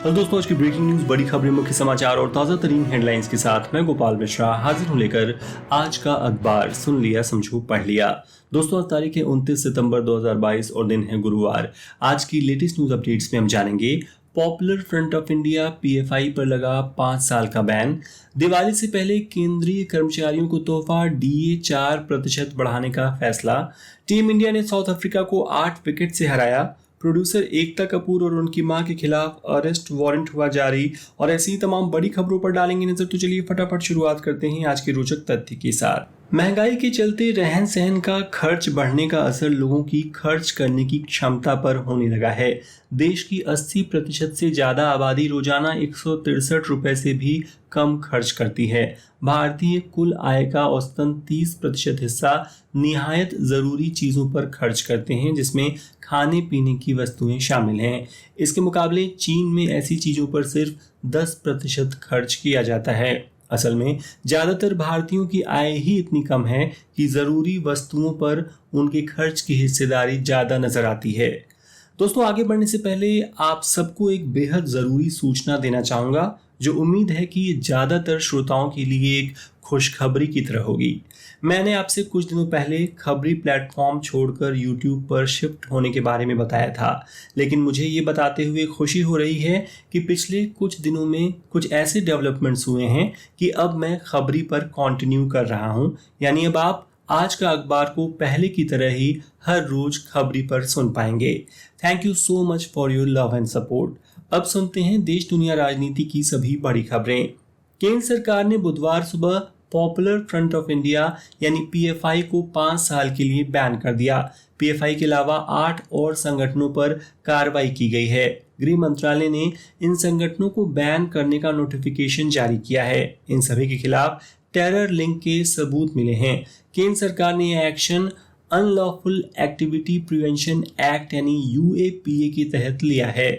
Hello दोस्तों, आज की ब्रेकिंग न्यूज, बड़ी खबरें, मुख्य समाचार और ताजा तरीन हेडलाइंस के साथ मैं गोपाल मिश्रा हाजिर हूं लेकर आज का अखबार। सुन लिया, समझो, पढ़ लिया। दोस्तों, आज तारीख है 29 सितंबर 2022 और दिन है गुरुवार। आज की लेटेस्ट न्यूज अपडेट्स में हम जानेंगे popular front of India PFI पर लगा 5 साल का बैन। दिवाली से पहले केंद्रीय कर्मचारियों को तोहफा, डीए 4% बढ़ाने का फैसला। टीम इंडिया ने साउथ अफ्रीका को 8 विकेट से हराया। प्रोड्यूसर एकता कपूर और उनकी मां के खिलाफ अरेस्ट वारंट हुआ जारी। और ऐसी ही तमाम बड़ी खबरों पर डालेंगे नजर। तो चलिए फटाफट शुरुआत करते हैं आज के रोचक तथ्य के साथ। महंगाई के चलते रहन सहन का खर्च बढ़ने का असर लोगों की खर्च करने की क्षमता पर होने लगा है। देश की 80% से ज्यादा आबादी रोजाना 163 रुपए से भी कम खर्च करती है। भारतीय कुल आय का औसतन 30% हिस्सा निहायत जरूरी चीजों पर खर्च करते हैं, जिसमें खाने पीने की वस्तुएं शामिल हैं। इसके मुकाबले चीन में ऐसी चीजों पर सिर्फ 10% खर्च किया जाता है। असल में ज्यादातर भारतीयों की आय ही इतनी कम है कि जरूरी वस्तुओं पर उनके खर्च की हिस्सेदारी ज्यादा नजर आती है। दोस्तों, आगे बढ़ने से पहले आप सबको एक बेहद जरूरी सूचना देना चाहूंगा, जो उम्मीद है कि ज्यादातर श्रोताओं के लिए एक खुशखबरी की तरह होगी। मैंने आपसे कुछ दिनों पहले खबरी प्लेटफॉर्म छोड़कर यूट्यूब पर शिफ्ट होने के बारे में बताया था, लेकिन मुझे ये बताते हुए खुशी हो रही है कि पिछले कुछ दिनों में कुछ ऐसे डेवलपमेंट्स हुए हैं कि अब मैं खबरी पर कंटिन्यू कर रहा हूं। यानी अब आप आज का अखबार को पहले की तरह ही हर रोज खबरी पर सुन पाएंगे। Thank you so much for your love and support. अब सुनते हैं देश दुनिया राजनीति की सभी बड़ी खबरें। केंद्र सरकार ने बुधवार सुबह पॉपुलर फ्रंट ऑफ इंडिया यानी पीएफआई को 5 साल के लिए बैन कर दिया। पीएफआई के अलावा 8 और संगठनों पर कार्रवाई की गई है। गृह मंत्रालय ने इन संगठनों को बैन करने का नोटिफिकेशन जारी किया है। इन सभी के खिलाफ टेरर लिंक के सबूत मिले हैं। केंद्र सरकार ने यह action unlawful activity prevention act यानी यूएपीए के तहत लिया है।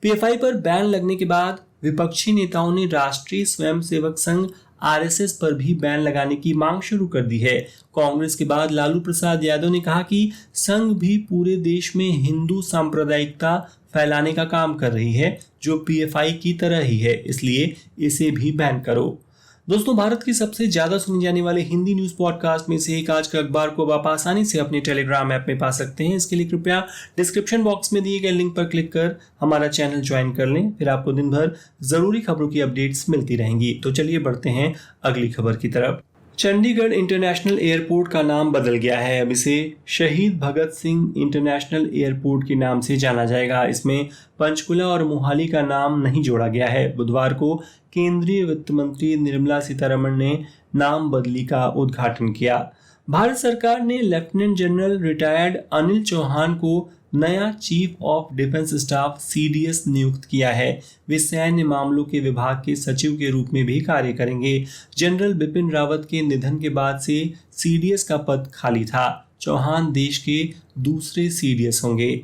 पीएफआई पर बैन लगने के बाद विपक्षी नेताओं ने राष्ट्रीय स्वयंसेवक संघ आरएसएस पर भी बैन लगाने की मांग शुरू कर दी है। कांग्रेस के बाद लालू प्रसाद यादव ने कहा कि संघ भी पूरे देश में हिंदू सांप्रदायिकता फैलाने का काम कर रही है, जो पीएफआई की तरह ही है, इसलिए इसे भी बैन करो। दोस्तों, भारत की सबसे ज्यादा सुनी जाने वाले हिंदी न्यूज पॉडकास्ट में से एक आज का अखबार को आप आसानी से अपने टेलीग्राम ऐप में पा सकते हैं। इसके लिए कृपया डिस्क्रिप्शन बॉक्स में दिए गए लिंक पर क्लिक कर हमारा चैनल ज्वाइन कर लें। फिर आपको दिन भर जरूरी खबरों की अपडेट्स मिलती रहेंगी। तो चलिए बढ़ते हैं अगली खबर की तरफ। चंडीगढ़ इंटरनेशनल एयरपोर्ट का नाम बदल गया है। अब इसे शहीद भगत सिंह इंटरनेशनल एयरपोर्ट के नाम से जाना जाएगा। इसमें पंचकुला और मोहाली का नाम नहीं जोड़ा गया है। बुधवार को केंद्रीय वित्त मंत्री निर्मला सीतारमण ने नाम बदली का उद्घाटन किया। भारत सरकार ने lieutenant general retired Anil Chauhan को नया chief of defence staff CDS नियुक्त किया है। वे सैन्य मामलों के विभाग के सचिव के रूप में भी कार्य करेंगे। जनरल बिपिन रावत के निधन के बाद से सीडीएस का पद खाली था। चौहान देश के दूसरे सीडीएस होंगे।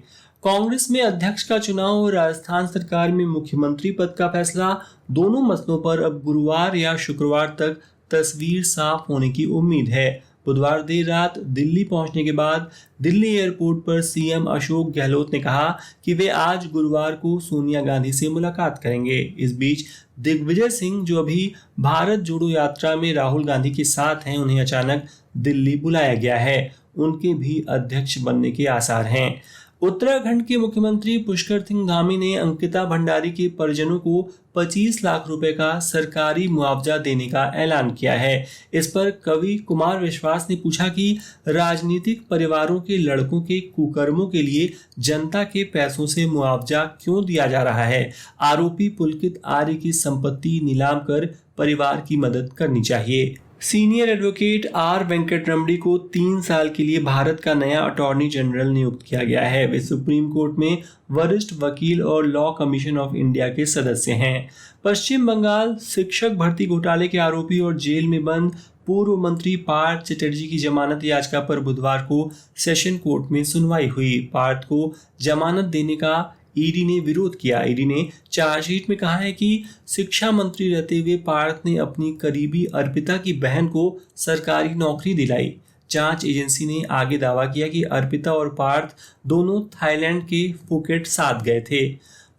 कांग्रेस में अध्यक्ष का चुनाव और राजस्थान सरकार में मुख्यमंत्री पद का फैसला, दोनों मसलों पर अब गुरुवार या शुक्रवार तक तस्वीर साफ होने की उम्मीद है। बुधवार देर रात दिल्ली पहुंचने के बाद दिल्ली एयरपोर्ट पर सीएम अशोक गहलोत ने कहा कि वे आज गुरुवार को सोनिया गांधी से मुलाकात करेंगे। इस बीच दिग्विजय सिंह, जो अभी भारत जोड़ो यात्रा में राहुल गांधी के साथ हैं, उन्हें अचानक दिल्ली बुलाया गया है। उनके भी अध्यक्ष बनने के आसार हैं। उत्तराखंड के मुख्यमंत्री पुष्कर सिंह धामी ने अंकिता भंडारी के परिजनों को 25 लाख रुपए का सरकारी मुआवजा देने का ऐलान किया है। इस पर कवि कुमार विश्वास ने पूछा कि राजनीतिक परिवारों के लड़कों के कुकर्मों के लिए जनता के पैसों से मुआवजा क्यों दिया जा रहा है। आरोपी पुलकित आर्य की संपत्ति नीलाम कर परिवार की मदद करनी चाहिए। सीनियर एडवोकेट आर वेंकटरमणी को 3 साल के लिए भारत का नया अटॉर्नी जनरल नियुक्त किया गया है। वे सुप्रीम कोर्ट में वरिष्ठ वकील और लॉ कमीशन ऑफ इंडिया के सदस्य हैं। पश्चिम बंगाल शिक्षक भर्ती घोटाले के आरोपी और जेल में बंद पूर्व मंत्री पार्थ चटर्जी की जमानत याचिका पर बुधवार को सेशन कोर्ट में सुनवाई हुई। पार्थ को जमानत देने का ईडी ने विरोध किया। ईडी ने चार्जशीट में कहा है कि शिक्षा मंत्री रहते हुए पार्थ ने अपनी करीबी अर्पिता की बहन को सरकारी नौकरी दिलाई। जांच एजेंसी ने आगे दावा किया कि अर्पिता और पार्थ दोनों थाईलैंड के फुकेट साथ गए थे।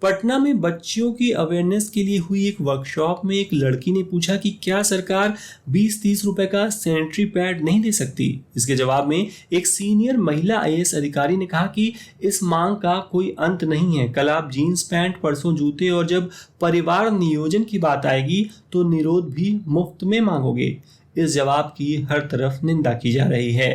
पटना में बच्चियों की अवेयरनेस के लिए हुई एक वर्कशॉप में एक लड़की ने पूछा कि क्या सरकार 20-30 रुपए का सैनिटरी पैड नहीं दे सकती। इसके जवाब में एक सीनियर महिला आईएएस अधिकारी ने कहा कि इस मांग का कोई अंत नहीं है। कल आप जीन्स पैंट, परसों जूते और जब परिवार नियोजन की बात आएगी तो निरोध भी मुफ्त में मांगोगे। इस जवाब की हर तरफ निंदा की जा रही है।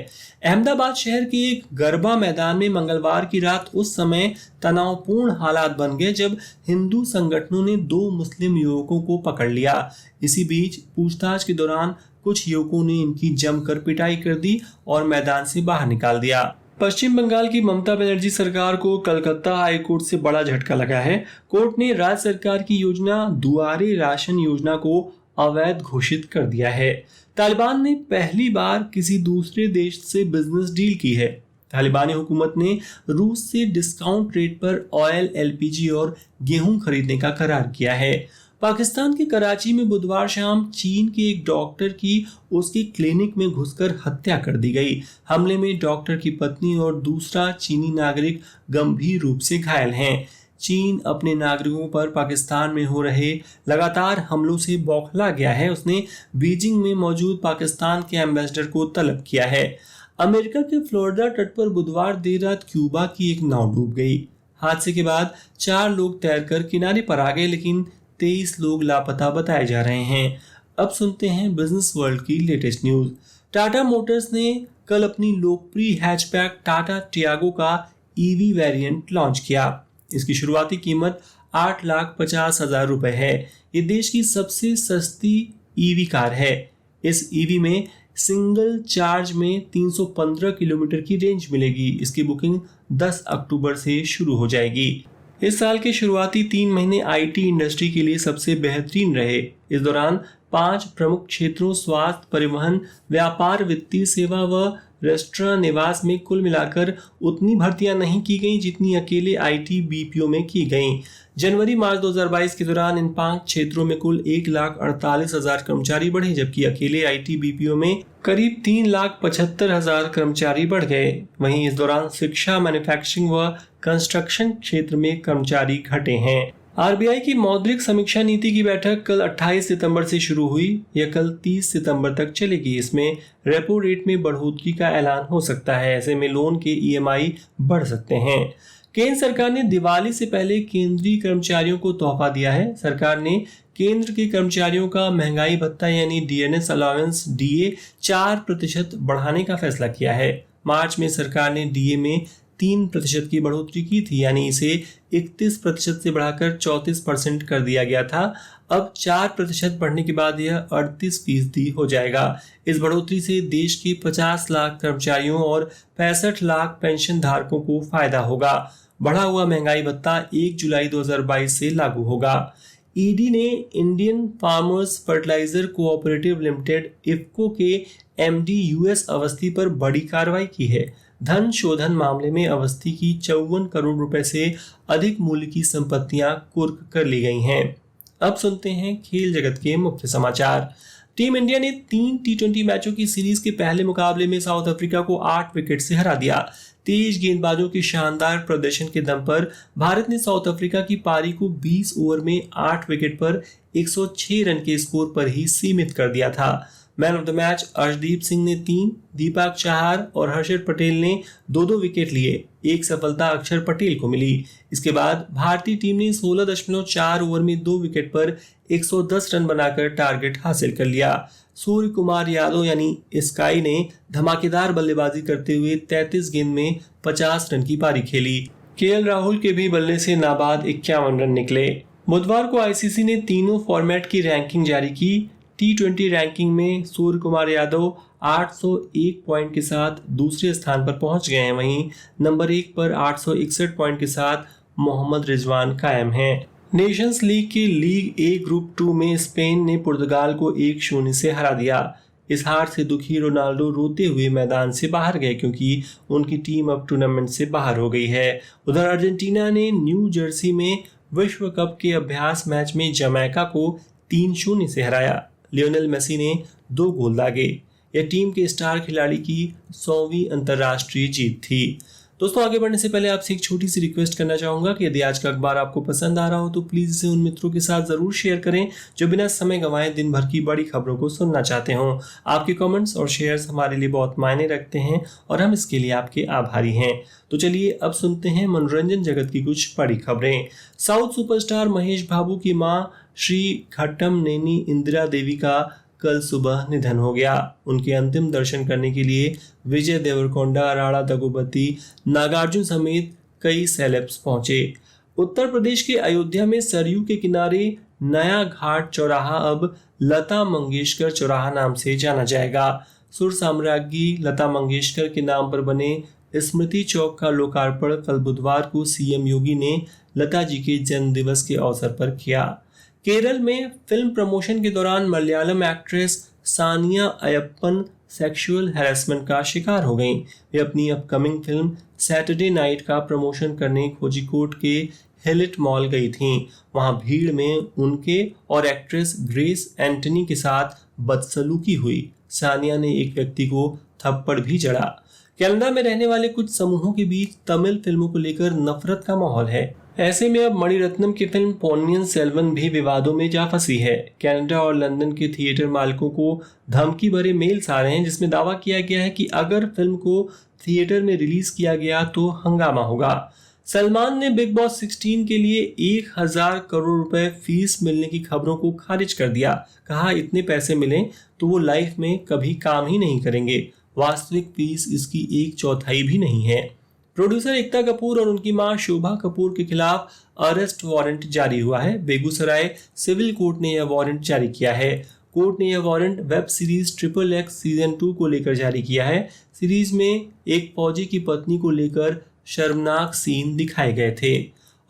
अहमदाबाद शहर के एक गरबा मैदान में मंगलवार की रात उस समय तनावपूर्ण हालात बन गए जब हिंदू संगठनों ने 2 मुस्लिम युवकों को पकड़ लिया। इसी बीच पूछताछ के दौरान कुछ युवकों ने इनकी जमकर पिटाई कर दी और मैदान से बाहर निकाल दिया। पश्चिम बंगाल की ममता बनर्जी सरकार को कलकत्ता हाई कोर्ट से बड़ा झटका लगा है। कोर्ट ने राज्य सरकार की योजना दुआरे राशन योजना को अवैध घोषित कर दिया है। तालिबान ने पहली बार किसी दूसरे देश से बिजनेस डील की है। तालिबानी हुकूमत ने रूस से डिस्काउंट रेट पर ऑयल, एलपीजी और गेहूं खरीदने का करार किया है। पाकिस्तान के कराची में बुधवार शाम चीन के एक डॉक्टर की उसकी क्लिनिक में घुसकर हत्या कर दी गई। हमले में डॉक्टर की पत्नी और दूसरा चीनी नागरिक गंभीर रूप से घायल हैं। चीन अपने नागरिकों पर पाकिस्तान में हो रहे लगातार हमलों से बौखला गया है। उसने बीजिंग में मौजूद पाकिस्तान के एम्बेसडर को तलब किया है। अमेरिका के फ्लोरिडा तट पर बुधवार देर रात क्यूबा की एक नाव डूब गई। हादसे के बाद 4 लोग तैरकर किनारे पर आ गए, लेकिन 23 लोग लापता बताए जा रहे हैं। अब सुनते हैं बिजनेस वर्ल्ड की लेटेस्ट न्यूज। टाटा मोटर्स ने कल अपनी लोकप्रिय हैचबैक टाटा टियागो का ईवी वेरिएंट लॉन्च किया। इसकी शुरुआती कीमत 8,50,000 रुपए है। ये देश की सबसे सस्ती ईवी कार है। इस ईवी में सिंगल चार्ज में 315 किलोमीटर की रेंज मिलेगी। इसकी बुकिंग 10 अक्टूबर से शुरू हो जाएगी। इस साल के शुरुआती 3 महीने आईटी इंडस्ट्री के लिए सबसे बेहतरीन रहे। इस दौरान 5 प्रमुख क्षेत्रों स्वास्थ्य, परिवहन, व्यापार, वित्तीय सेवा व रेस्टोरेंट निवास में कुल मिलाकर उतनी भर्तियां नहीं की गईं जितनी अकेले आईटी बीपीओ में की गईं। जनवरी-मार्च 2022 के दौरान इन 5 क्षेत्रों में कुल 1,48,000 कर्मचारी बढ़े, जबकि अकेले आईटी बीपीओ में करीब 3,75,000 कर्मचारी बढ़ गए। वहीं इस दौरान शिक्षा, मैन्युफैक्चरिंग व कंस्ट्रक्शन क्षेत्र में कर्मचारी घटे हैं। आरबीआई की मौद्रिक समीक्षा नीति की बैठक कल 28 सितंबर से शुरू हुई। यह कल 30 सितंबर तक चलेगी। इसमें रेपो रेट में बढ़ोतरी का ऐलान हो सकता है। ऐसे में लोन के ईएमआई बढ़ सकते हैं। केंद्र सरकार ने दिवाली से पहले केंद्रीय कर्मचारियों को तोहफा दिया है। सरकार ने केंद्र के कर्मचारियों का महंगाई भत्ता यानी डीएनएस अलाउंस डीए 4% बढ़ाने का फैसला किया है। मार्च में सरकार ने डीए में 3% की बढ़ोतरी की थी, यानी इसे 31% से बढ़ाकर 34% कर दिया गया था। अब 4% बढ़ने के बाद यह 38% हो जाएगा। इस बढ़ोतरी से देश के 50 लाख कर्मचारियों और 65 लाख पेंशन धारकों को फायदा होगा। बढ़ा हुआ महंगाई भत्ता 1 जुलाई 2022 से लागू होगा। ईडी ने Indian farmers fertiliser cooperative limited IFFCO के एमडी यूएस अवस्थी पर बड़ी कार्रवाई की है। धन शोधन मामले में अवस्थी की 54 करोड़ रुपए से अधिक मूल्य की संपत्तियां कुर्क कर ली गई हैं। अब सुनते हैं खेल जगत के मुख्य समाचार। टीम इंडिया ने 3 टी20 मैचों की सीरीज के पहले मुकाबले में साउथ अफ्रीका को 8 विकेट से हरा दिया। तेज गेंदबाजों के शानदार प्रदर्शन के दम पर भारत ने साउथ अफ्रीका की पारी को 20 ओवर में 8 विकेट पर 106 रन के स्कोर पर ही सीमित कर दिया था। Man of the match Arshdeep Singh ने 3, दीपक चाहर और हर्षद पटेल ने 2-2 विकेट लिए। एक सफलता अक्षर पटेल को मिली। इसके बाद भारतीय टीम ने 16.4 ओवर में 2 विकेट पर 110 रन बनाकर टारगेट हासिल कर लिया। सूर्य कुमार यादव यानी स्काई ने धमाकेदार बल्लेबाजी करते हुए 33 गेंद में 50 रन की पारी खेली। केएल राहुल के भी बल्ले से नाबाद 51 रन निकले। बुधवार को आईसीसी ने तीनों फॉर्मेट की रैंकिंग जारी की। टी20 रैंकिंग में सूर्य कुमार यादव 801 पॉइंट के साथ दूसरे स्थान पर पहुंच गए हैं। वहीं नंबर 1 पर 861 पॉइंट के साथ मोहम्मद रिजवान कायम हैं। नेशंस लीग के लीग ए ग्रुप 2 में स्पेन ने पुर्तगाल को 1-0 से हरा दिया। इस हार से दुखी रोनाल्डो रोते हुए मैदान से बाहर गए क्योंकि उनकी टीम अब टूर्नामेंट से बाहर हो गई है। उधर अर्जेंटीना ने न्यू जर्सी में विश्व कप के अभ्यास मैच में जमैका को 3-0 से हराया। लियोनेल मेसी ने 2 गोल दागे। यह टीम के स्टार खिलाड़ी की 100वीं अंतर्राष्ट्रीय जीत थी। दोस्तों आगे बढ़ने से पहले आपसे एक छोटी सी रिक्वेस्ट करना चाहूंगा कि यदि आज का अखबार आपको पसंद आ रहा हो तो प्लीज इसे उन मित्रों के साथ जरूर शेयर करें जो बिना समय गंवाए दिन भर की बड़ी खबरों को सुनना चाहते हो। आपके कमेंट्स और शेयर्स हमारे लिए बहुत मायने रखते हैं और हम इसके लिए आपके आभारी हैं। तो चलिए अब सुनते हैं मनोरंजन जगत की कुछ बड़ी खबरें। साउथ सुपरस्टार महेश बाबू की मां श्री घट्टम नेनी इंदिरा देवी का कल सुबह निधन हो गया। उनके अंतिम दर्शन करने के लिए विजय देवरकोंडा, राणा दगुपति, नागार्जुन समेत कई सेलेब्स पहुंचे। उत्तर प्रदेश के अयोध्या में सरयू के किनारे नया घाट चौराहा अब लता मंगेशकर चौराहा नाम से जाना जाएगा। सुर साम्राज्ञी लता मंगेशकर के नाम पर बने स्मृति चौक का लोकार्पण कल बुधवार को सीएम योगी ने लता जी के जन्म दिवस के अवसर पर किया। केरल में फिल्म प्रमोशन के दौरान Malayalam actress Sania Ayyappan sexual harassment का शिकार हो गईं। वे अपनी अपकमिंग फिल्म सैटरडे नाइट का प्रमोशन करने कोझिकोड के हिलिट मॉल गई थीं। वहां भीड़ में उनके और एक्ट्रेस ग्रेस एंटनी के साथ बदसलूकी हुई। सानिया ने एक व्यक्ति को थप्पड़ भी जड़ा। कनाडा में रहने वाले कुछ समूहों के बीच तमिल फिल्मों को लेकर नफरत का माहौल है। ऐसे में अब मणिरत्नम की फिल्म पोन्नियन सेल्वन भी विवादों में जा फंसी है। कनाडा और लंदन के थिएटर मालिकों को धमकी भरे मेल्स आ रहे हैं जिसमें दावा किया गया है कि अगर फिल्म को थिएटर में रिलीज किया गया तो हंगामा होगा। सलमान ने बिग बॉस 16 के लिए 1000 करोड़ रुपए फीस मिलने की खबरों को खारिज कर दिया। कहा इतने पैसे मिले तो वो लाइफ में कभी काम ही नहीं करेंगे। वास्तविक फीस इसकी 1/4 भी नहीं है। प्रोड्यूसर एकता कपूर और उनकी मां शोभा कपूर के खिलाफ अरेस्ट वारंट जारी हुआ है। बेगूसराय सिविल कोर्ट ने यह वारंट जारी किया है। कोर्ट ने यह warrant web series XXX season 2 को लेकर जारी किया है। सीरीज में एक फौजी की पत्नी को लेकर शर्मनाक सीन दिखाए गए थे।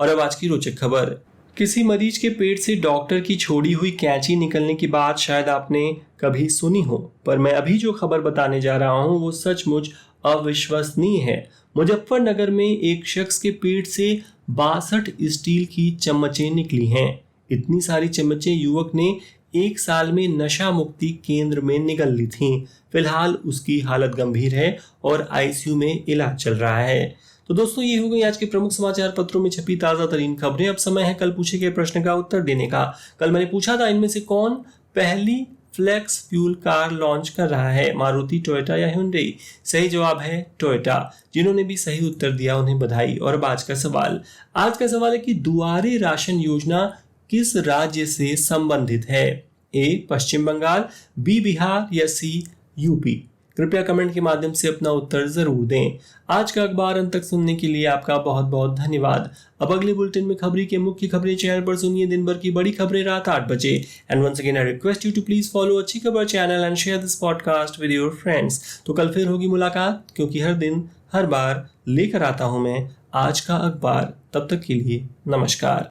और अब आज की रोचक खबर। किसी मरीज के पेट से डॉक्टर की छोड़ी हुई कैंची निकलने की बात शायद आपने कभी सुनी हो, पर मैं अभी जो खबर बताने जा रहा हूं वो सचमुच अविश्वसनीय है। मुजफ्फरनगर में एक शख्स के पेट से 62 स्टील की चम्मचें निकली हैं। इतनी सारी चम्मचें युवक ने एक साल में नशा मुक्ति केंद्र में निगल ली थीं। फिलहाल उसकी हालत गंभीर है और आईसीयू में इलाज चल रहा है। तो दोस्तों ये हो गई आज के प्रमुख समाचार पत्रों में छपी ताजा तरीन खबरें। अब समय है कल पूछे गए प्रश्न का उत्तर देने का। कल मैंने पूछा था इनमें से कौन पहली फ्लेक्स फ्यूल कार लॉन्च कर रहा है, मारुति, टोयोटा या हुंडई। सही जवाब है टोयोटा। जिन्होंने भी सही उत्तर दिया उन्हें बधाई। और अब आज का सवाल है कि दुआरे राशन योजना किस राज्य से संबंधित है? ए पश्चिम बंगाल, बी बिहार या सी यूपी। कृपया कमेंट के माध्यम से अपना उत्तर जरूर दें। आज का अखबार अंत तक सुनने के लिए आपका बहुत बहुत धन्यवाद। अब अगले बुलेटिन में खबरी के मुख्य खबरें चैनल पर सुनिए दिन भर की बड़ी खबरें रात 8 बजे। And once again I request you to please follow अच्छी खबर channel and share this podcast with your friends. तो कल फिर होगी मुलाकात, क्योंकि हर दिन हर बार लेकर आता हूं मैं आज का अखबार। तब तक के लिए नमस्कार।